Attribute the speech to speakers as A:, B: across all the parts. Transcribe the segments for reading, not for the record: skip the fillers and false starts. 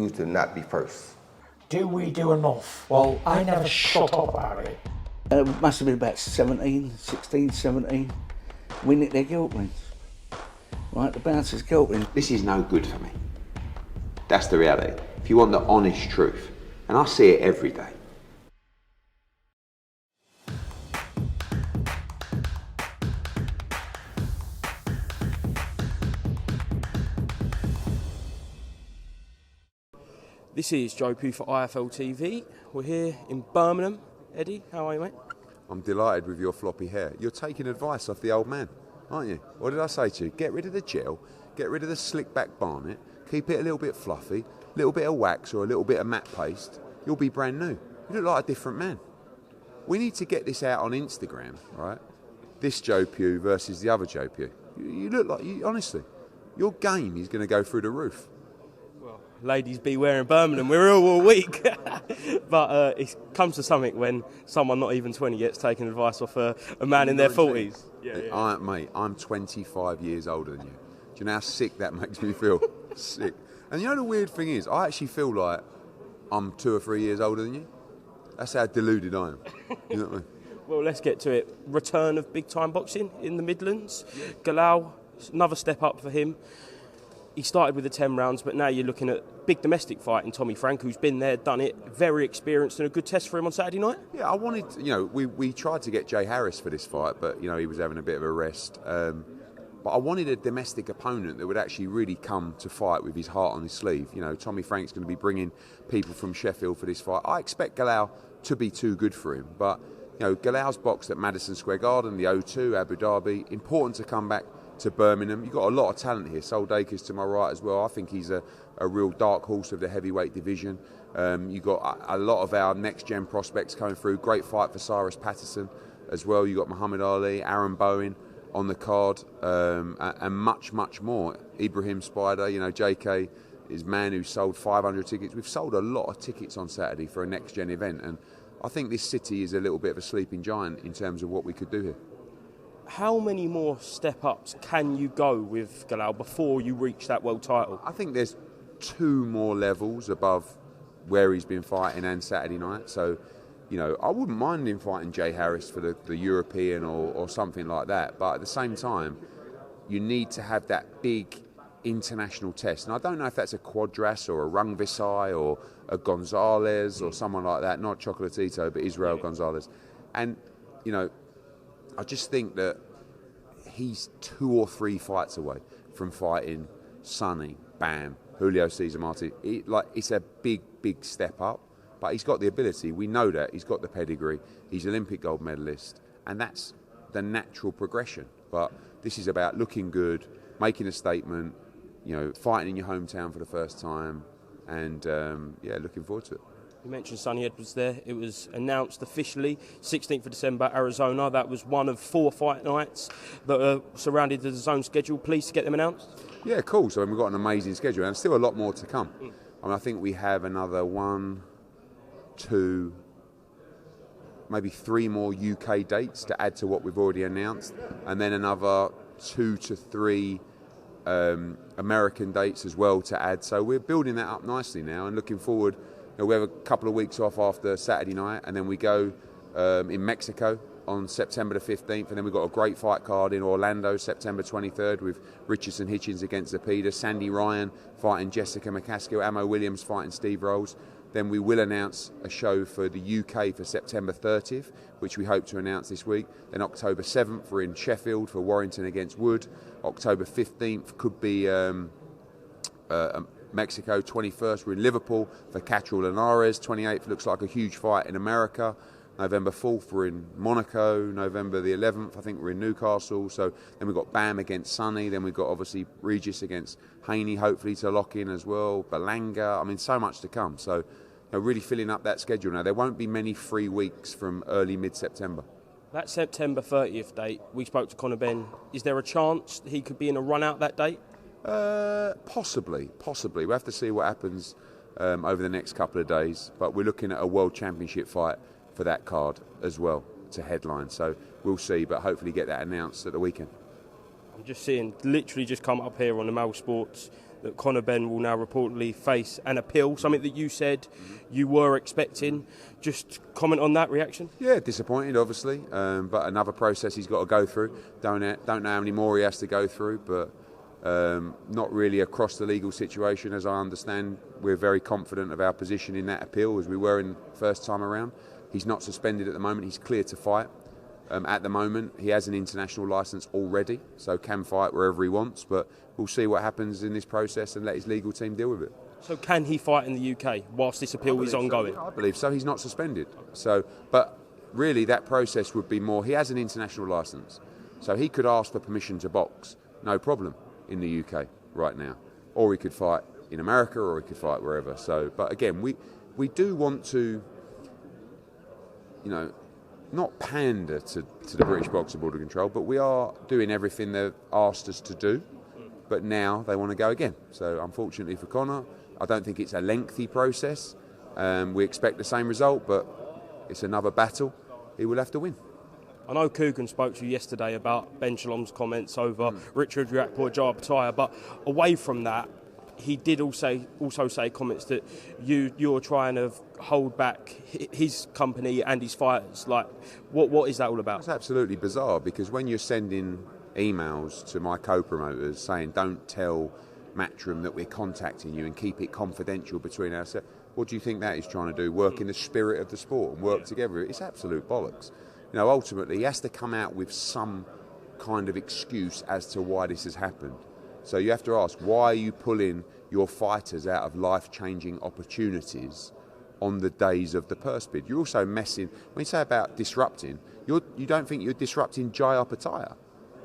A: To not be first.
B: Do we do enough? Well, I never shut up about it.
C: It must have been about 16, 17. We nicked their guilt rings. Right, the bouncers' guilt rings.
D: This is no good for me. That's the reality. If you want the honest truth, and I see it every day.
E: This is Joe Pugh for IFL TV. We're here in Birmingham. Eddie, how are you, mate?
F: I'm delighted with your floppy hair. You're taking advice off the old man, aren't you? What did I say to you? Get rid of the gel, get rid of the slick back barnet, keep it a little bit fluffy, a little bit of wax or a little bit of matte paste. You'll be brand new. You look like a different man. We need to get this out on Instagram, right? This Joe Pugh versus the other Joe Pugh. You look like, honestly, your game is going to go through the roof.
E: Ladies beware in Birmingham, we're all week. But it comes to something when someone not even 20 gets taking advice off a man in their 40s. Yeah.
F: Mate, I'm 25 years older than you. Do you know how sick that makes me feel? Sick. And you know the weird thing is, I actually feel like I'm 2 or 3 years older than you. That's how deluded I am. You know what I mean?
E: Well, let's get to it. Return of big-time boxing in the Midlands. Galal, another step up for him. He started with the 10 rounds, but now you're looking at big domestic fight in Tommy Frank, who's been there, done it, very experienced, and a good test for him on Saturday night.
F: Yeah, I wanted, we tried to get Jay Harris for this fight, but, he was having a bit of a rest. But I wanted a domestic opponent that would actually really come to fight with his heart on his sleeve. Tommy Frank's going to be bringing people from Sheffield for this fight. I expect Galal to be too good for him, but, Galal's boxed at Madison Square Garden, the O2, Abu Dhabi. Important to come back to Birmingham. You've got a lot of talent here. Soldaker's to my right as well. I think he's a real dark horse of the heavyweight division. You've got a lot of our next-gen prospects coming through. Great fight for Cyrus Patterson as well. You've got Muhammad Ali, Aaron Bowen on the card, and much, much more. Ibrahim Spider, JK is man who sold 500 tickets. We've sold a lot of tickets on Saturday for a next-gen event, and I think this city is a little bit of a sleeping giant in terms of what we could do here.
E: How many more step-ups can you go with Galal before you reach that world title?
F: I think there's 2 more levels above where he's been fighting and Saturday night. So, I wouldn't mind him fighting Jay Harris for the European or something like that. But at the same time, you need to have that big international test. And I don't know if that's a Quadras or a Rungvisai or a Gonzalez or someone like that. Not Chocolatito, but Israel Gonzalez. And, I just think that he's 2 or 3 fights away from fighting Sonny, Bam, Julio Cesar Martinez. It's a big, big step up, but he's got the ability. We know that. He's got the pedigree. He's Olympic gold medalist, and that's the natural progression. But this is about looking good, making a statement, fighting in your hometown for the first time, and, looking forward to it.
E: You mentioned Sonny Edwards there. It was announced officially 16th of December, Arizona. That was one of 4 fight nights that are surrounded the zone schedule. Pleased to get them announced?
F: Yeah, cool. So we've got an amazing schedule and still a lot more to come. I think we have another 1, 2, maybe 3 more UK dates to add to what we've already announced, and then another 2 to 3 American dates as well to add. So we're building that up nicely now and looking forward. We have a couple of weeks off after Saturday night, and then we go in Mexico on September the 15th, and then we've got a great fight card in Orlando, September 23rd, with Richardson Hitchens against Zepeda, Sandy Ryan fighting Jessica McCaskill, Amo Williams fighting Steve Rolls. Then we will announce a show for the UK for September 30th, which we hope to announce this week. Then October 7th, we're in Sheffield for Warrington against Wood. October 15th could be Mexico. 21st, we're in Liverpool for Catrell Linares. 28th looks like a huge fight in America. November 4th, we're in Monaco. November the 11th, I think we're in Newcastle. So then we've got Bam against Sonny. Then we've got obviously Regis against Haney, hopefully to lock in as well. Balanga. So much to come. So really filling up that schedule now. There won't be many free weeks from early mid-September.
E: That September 30th date, we spoke to Conor Benn. Is there a chance he could be in a run out that date?
F: Possibly. We'll have to see what happens over the next couple of days. But we're looking at a World Championship fight for that card as well to headline. So we'll see, but hopefully get that announced at the weekend.
E: I'm just seeing, literally just come up here on the Mail Sports, that Conor Benn will now reportedly face an appeal, something that you said you were expecting. Just comment on that reaction.
F: Yeah, disappointed, obviously, but another process he's got to go through. Don't know how many more he has to go through, but not really across the legal situation, as I understand. We're very confident of our position in that appeal, as we were in first time around. He's not suspended at the moment. He's clear to fight. At the moment, he has an international licence already, so can fight wherever he wants, but we'll see what happens in this process and let his legal team deal with it.
E: So can he fight in the UK whilst this appeal is ongoing?
F: I believe so. He's not suspended. So, but really that process would be more, he has an international licence, so he could ask for permission to box, no problem, in the UK right now. Or he could fight in America, or he could fight wherever. So, but again, we do want to, not pander to the British Boxing Board of Control, but we are doing everything they've asked us to do. But now they want to go again. So unfortunately for Conor, I don't think it's a lengthy process. We expect the same result, but it's another battle he will have to win.
E: I know Coogan spoke to you yesterday about Ben Shalom's comments over Richard Riakporhe, Jai Opetaia, but away from that, he did also say comments that you're trying to hold back his company and his fighters. Like, what is that all about?
F: It's absolutely bizarre, because when you're sending emails to my co-promoters saying don't tell Matchroom that we're contacting you and keep it confidential between ourselves, what do you think that is trying to do? Work in the spirit of the sport and work together? It's absolute bollocks. Ultimately he has to come out with some kind of excuse as to why this has happened. So you have to ask, why are you pulling your fighters out of life-changing opportunities on the days of the purse bid? You're also messing, when you say about disrupting, you don't think you're disrupting Jai Opetaia.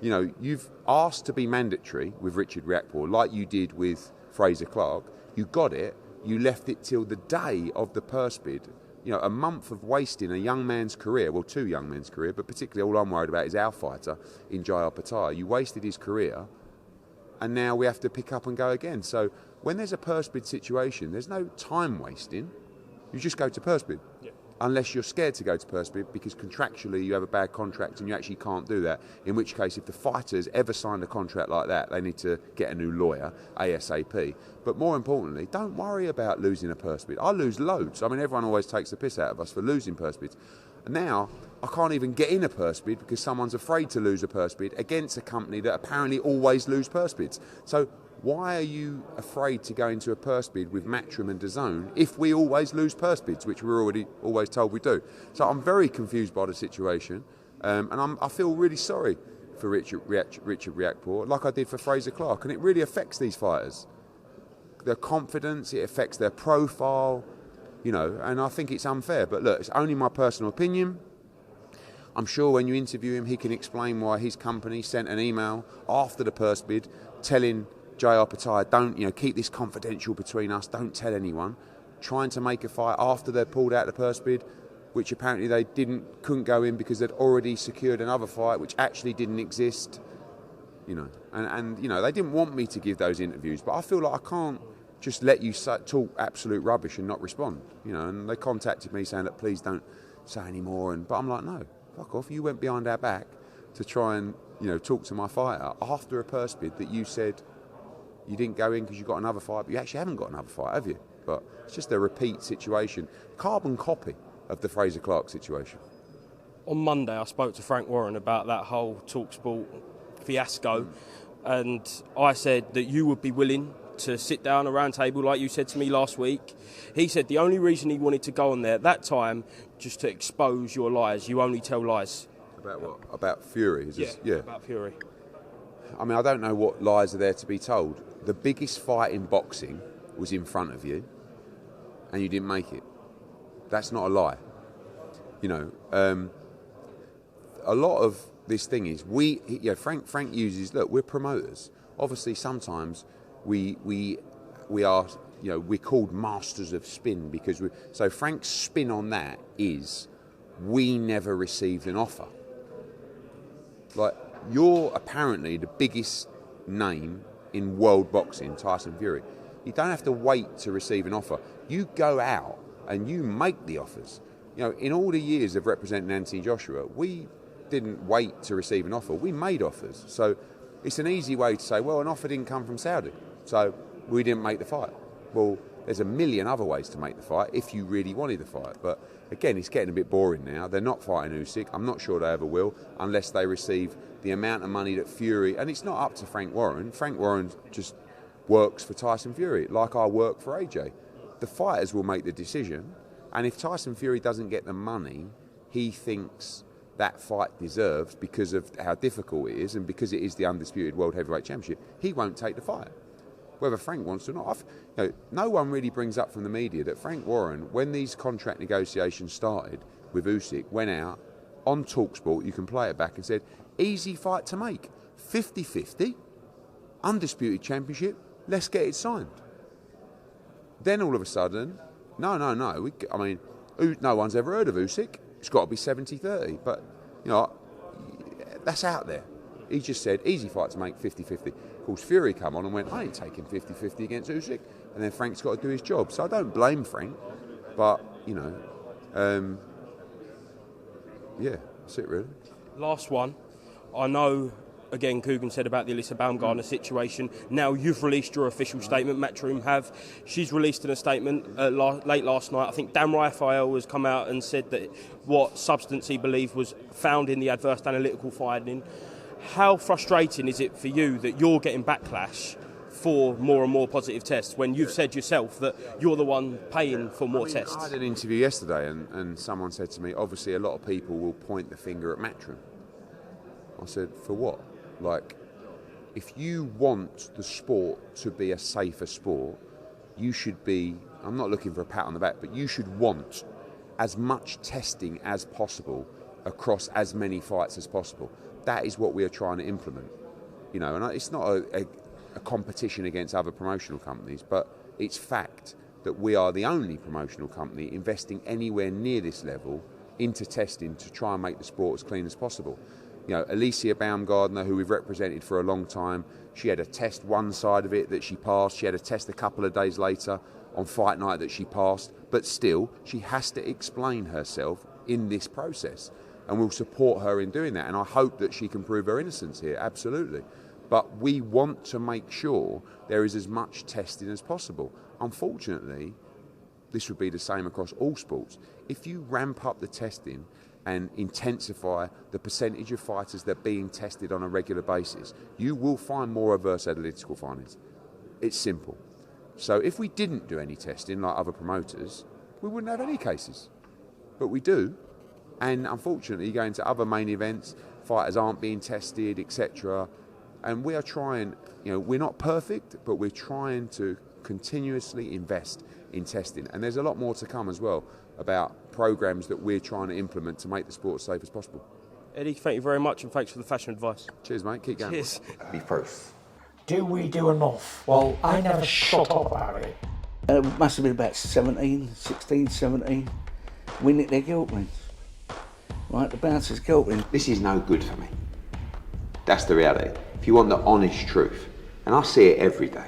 F: You've asked to be mandatory with Richard Riakporhe, like you did with Fraser Clark. You got it, you left it till the day of the purse bid. A month of wasting a young man's career, well, two young men's career, but particularly all I'm worried about is our fighter in Jai Opetaia. You wasted his career, and now we have to pick up and go again. So when there's a purse bid situation, there's no time wasting. You just go to purse bid. Yeah. Unless you're scared to go to purse bid because contractually you have a bad contract and you actually can't do that. In which case, if the fighters ever signed a contract like that, they need to get a new lawyer, ASAP. But more importantly, don't worry about losing a purse bid. I lose loads. I mean, everyone always takes the piss out of us for losing purse bids. And now, I can't even get in a purse bid because someone's afraid to lose a purse bid against a company that apparently always lose purse bids. So why are you afraid to go into a purse bid with Matchroom and DAZN if we always lose purse bids, which we're already always told we do? So I'm very confused by the situation, and I feel really sorry for Richard Riakporhe, like I did for Fraser Clark, and it really affects these fighters. Their confidence, it affects their profile, and I think it's unfair. But look, it's only my personal opinion. I'm sure when you interview him, he can explain why his company sent an email after the purse bid telling Jai Opetaia, don't, keep this confidential between us, don't tell anyone, trying to make a fight after they'd pulled out the purse bid, which apparently they couldn't go in because they'd already secured another fight which actually didn't exist, and they didn't want me to give those interviews, but I feel like I can't just let you talk absolute rubbish and not respond, and they contacted me saying that please don't say any more, but I'm like, no, fuck off, you went behind our back to try and talk to my fighter after a purse bid that you said you didn't go in because you got another fight, but you actually haven't got another fight, have you? But it's just a repeat situation, carbon copy of the Fraser Clark situation.
E: On Monday, I spoke to Frank Warren about that whole TalkSport fiasco, and I said that you would be willing to sit down at a round table like you said to me last week. He said the only reason he wanted to go on there at that time just to expose your lies. You only tell lies.
F: About what? About Fury?
E: Yeah, about Fury.
F: I mean, I don't know what lies are there to be told. The biggest fight in boxing was in front of you, and you didn't make it. That's not a lie. A lot of this thing is Frank uses. Look, we're promoters. Obviously, sometimes we are. We're called masters of spin because so Frank's spin on that is we never received an offer. Like, you're apparently the biggest name in world boxing, Tyson Fury. You don't have to wait to receive an offer. You go out and you make the offers. In all the years of representing Anthony Joshua, we didn't wait to receive an offer. We made offers. So it's an easy way to say, well, an offer didn't come from Saudi. So we didn't make the fight. Well, there's a million other ways to make the fight if you really wanted the fight. But again, it's getting a bit boring now. They're not fighting Usyk. I'm not sure they ever will, unless they receive the amount of money that Fury... And it's not up to Frank Warren. Frank Warren just works for Tyson Fury, like I work for AJ. The fighters will make the decision, and if Tyson Fury doesn't get the money he thinks that fight deserves because of how difficult it is and because it is the undisputed World Heavyweight Championship, he won't take the fight. Whether Frank wants to or not. No one really brings up from the media that Frank Warren, when these contract negotiations started with Usyk, went out on TalkSport, you can play it back, and said, easy fight to make, 50-50, undisputed championship, let's get it signed. Then all of a sudden, no, no one's ever heard of Usyk. It's got to be 70-30, but, that's out there. He just said, easy fight to make, 50-50. Of course, Fury come on and went, I ain't taking 50-50 against Usyk. And then Frank's got to do his job. So I don't blame Frank, but, that's it really.
E: Last one. I know, again, Coogan said about the Shalom Baumgardner situation. Now you've released your official statement, Matchroom have. She's released in a statement late last night. I think Dan Raphael has come out and said that what substance he believed was found in the adverse analytical finding. How frustrating is it for you that you're getting backlash for more and more positive tests when you've said yourself that you're the one paying for more tests?
F: I had an interview yesterday and someone said to me, obviously a lot of people will point the finger at Matchroom. I said, for what? Like, if you want the sport to be a safer sport, you should be, I'm not looking for a pat on the back, but you should want as much testing as possible across as many fights as possible. That is what we are trying to implement. And it's not a competition against other promotional companies, but it's fact that we are the only promotional company investing anywhere near this level into testing to try and make the sport as clean as possible. Shalom Baumgardner, who we've represented for a long time, she had a test one side of it that she passed. She had a test a couple of days later on fight night that she passed. But still, she has to explain herself in this process. And we'll support her in doing that. And I hope that she can prove her innocence here, absolutely. But we want to make sure there is as much testing as possible. Unfortunately, this would be the same across all sports. If you ramp up the testing and intensify the percentage of fighters that are being tested on a regular basis, you will find more adverse analytical findings. It's simple. So if we didn't do any testing like other promoters, we wouldn't have any cases. But we do. And unfortunately, you go into other main events, fighters aren't being tested, etc. And we are trying, we're not perfect, but we're trying to continuously invest in testing. And there's a lot more to come as well about programs that we're trying to implement to make the sport as safe as possible.
E: Eddie, thank you very much, and thanks for the fashion advice.
F: Cheers, mate. Keep going.
E: Cheers.
D: Be first.
B: Do we do enough? Well, I never shut up about it.
C: It must have been about 16, 17. We nicked their guilt rings. Right, the bouncer's guilt ring.
D: This is no good for me. That's the reality. If you want the honest truth, and I see it every day,